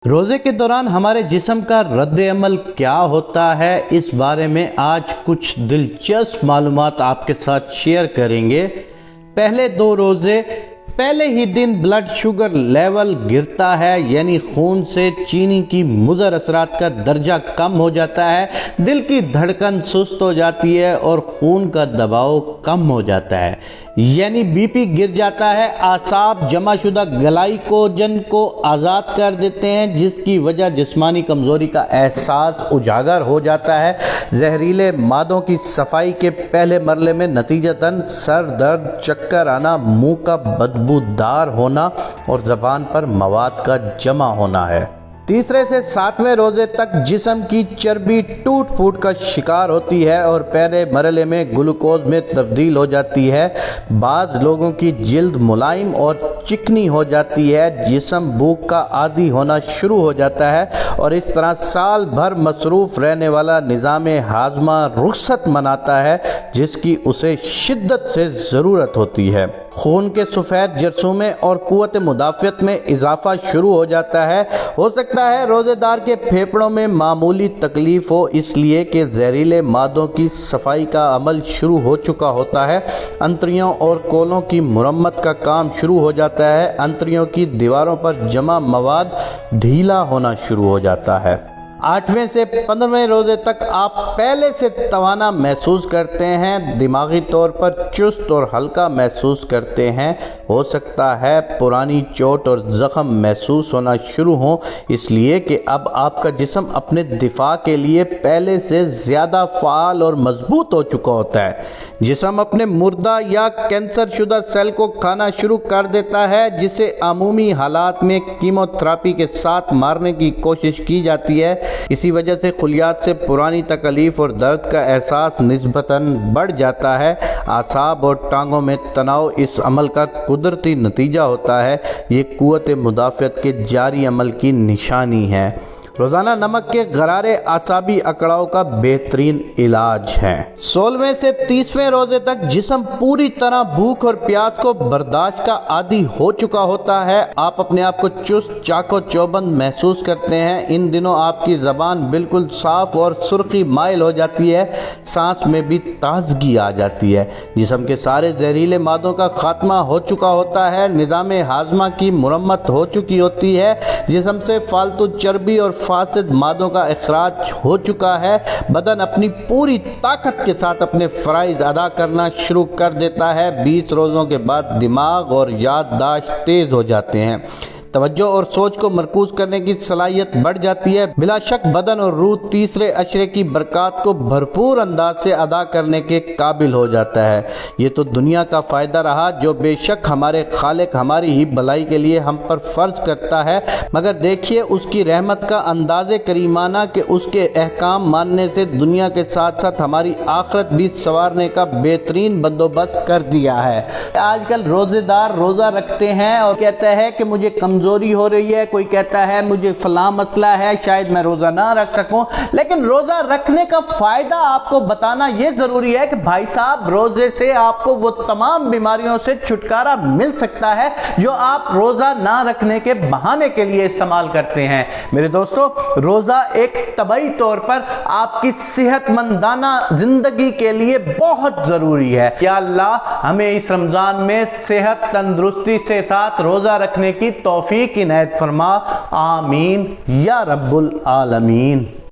روزے کے دوران ہمارے جسم کا رد عمل کیا ہوتا ہے، اس بارے میں آج کچھ دلچسپ معلومات آپ کے ساتھ شیئر کریں گے۔ پہلے 2 روزے پہلے ہی دن بلڈ شوگر لیول گرتا ہے، یعنی خون سے چینی کی مضر اثرات کا درجہ کم ہو جاتا ہے، دل کی دھڑکن سست ہو جاتی ہے اور خون کا دباؤ کم ہو جاتا ہے، یعنی بی پی گر جاتا ہے۔ اعصاب جمع شدہ گلائکوجن کو آزاد کر دیتے ہیں، جس کی وجہ جسمانی کمزوری کا احساس اجاگر ہو جاتا ہے۔ زہریلے مادوں کی صفائی کے پہلے مرحلے میں نتیجتاً سر درد، چکر آنا، منہ کا بدبودار ہونا اور زبان پر مواد کا جمع ہونا ہے۔ تیسرے سے 7ویں روزے تک جسم کی چربی ٹوٹ پھوٹ کا شکار ہوتی ہے اور پہلے مرحلے میں گلوکوز میں تبدیل ہو جاتی ہے۔ بعض لوگوں کی جلد ملائم اور چکنی ہو جاتی ہے، جسم بھوک کا عادی ہونا شروع ہو جاتا ہے اور اس طرح سال بھر مصروف رہنے والا نظام ہاضمہ رخصت مناتا ہے، جس کی اسے شدت سے ضرورت ہوتی ہے۔ خون کے سفید جرثومے اور قوت مدافعت میں اضافہ شروع ہو جاتا ہے۔ ہو سکتا ہے روزے دار کے پھیپھڑوں میں معمولی تکلیف ہو، اس لیے کہ زہریلے مادوں کی صفائی کا عمل شروع ہو چکا ہوتا ہے۔ انتڑیوں اور کولوں کی مرمت کا کام شروع ہو جاتا ہے۔ انتڑیوں کی دیواروں پر جمع مواد ڈھیلا ہونا شروع ہو جاتا ہے۔ 8ویں سے 15ویں روزے تک آپ پہلے سے توانا محسوس کرتے ہیں، دماغی طور پر چست اور ہلکا محسوس کرتے ہیں۔ ہو سکتا ہے پرانی چوٹ اور زخم محسوس ہونا شروع ہوں، اس لیے کہ اب آپ کا جسم اپنے دفاع کے لیے پہلے سے زیادہ فعال اور مضبوط ہو چکا ہوتا ہے۔ جسم اپنے مردہ یا کینسر شدہ سیل کو کھانا شروع کر دیتا ہے، جسے عمومی حالات میں کیمو تھراپی کے ساتھ مارنے کی کوشش کی جاتی ہے۔ اسی وجہ سے خلیات سے پرانی تکلیف اور درد کا احساس نسبتاً بڑھ جاتا ہے۔ اعصاب اور ٹانگوں میں تناؤ اس عمل کا قدرتی نتیجہ ہوتا ہے۔ یہ قوت مدافعت کے جاری عمل کی نشانی ہے۔ روزانہ نمک کے غرارے اعصابی اکڑاؤ کا بہترین علاج ہے۔ 16ویں سے 30ویں روزے تک جسم پوری طرح بھوک اور پیاس کو برداشت کا عادی ہو چکا ہوتا ہے۔ آپ اپنے آپ کو چست، چاق و چوبند محسوس کرتے ہیں۔ ان دنوں آپ کی زبان بالکل صاف اور سرخی مائل ہو جاتی ہے، سانس میں بھی تازگی آ جاتی ہے۔ جسم کے سارے زہریلے مادوں کا خاتمہ ہو چکا ہوتا ہے، نظام ہاضمہ کی مرمت ہو چکی ہوتی ہے، جسم سے فالتو چربی اور فاسد مادوں کا اخراج ہو چکا ہے۔ بدن اپنی پوری طاقت کے ساتھ اپنے فرائض ادا کرنا شروع کر دیتا ہے۔ 20 روزوں کے بعد دماغ اور یادداشت تیز ہو جاتے ہیں، توجہ اور سوچ کو مرکوز کرنے کی صلاحیت بڑھ جاتی ہے۔ بلا شک بدن اور روح تیسرے عشرے کی برکات کو بھرپور انداز سے ادا کرنے کے قابل ہو جاتا ہے۔ یہ تو دنیا کا فائدہ رہا جو بے شک ہمارے خالق ہماری ہی بھلائی کے لیے ہم پر فرض کرتا ہے، مگر دیکھیے اس کی رحمت کا انداز کریمانہ کہ اس کے احکام ماننے سے دنیا کے ساتھ ساتھ ہماری آخرت بھی سنوارنے کا بہترین بندوبست کر دیا ہے۔ آج کل روزے دار روزہ رکھتے ہیں اور کہتا ہے کہ مجھے کمزوری ہو رہی ہے، کوئی کہتا ہے مجھے فلاں مسئلہ ہے، شاید میں روزہ نہ رکھ سکوں، لیکن روزہ رکھنے کا فائدہ آپ کو بتانا یہ ضروری ہے کہ بھائی صاحب روزے سے آپ کو وہ تمام بیماریوں سے چھٹکارا مل سکتا ہے جو آپ روزہ نہ رکھنے کے بہانے کے لیے استعمال کرتے ہیں۔ میرے دوستو، روزہ ایک طبعی طور پر آپ کی صحت مندانہ زندگی کے لیے بہت ضروری ہے۔ یا اللہ ہمیں اس رمضان میں صحت تندرستی سے ساتھ روزہ رکھنے کی توفیق عنایت فرما، آمین یا رب العالمین۔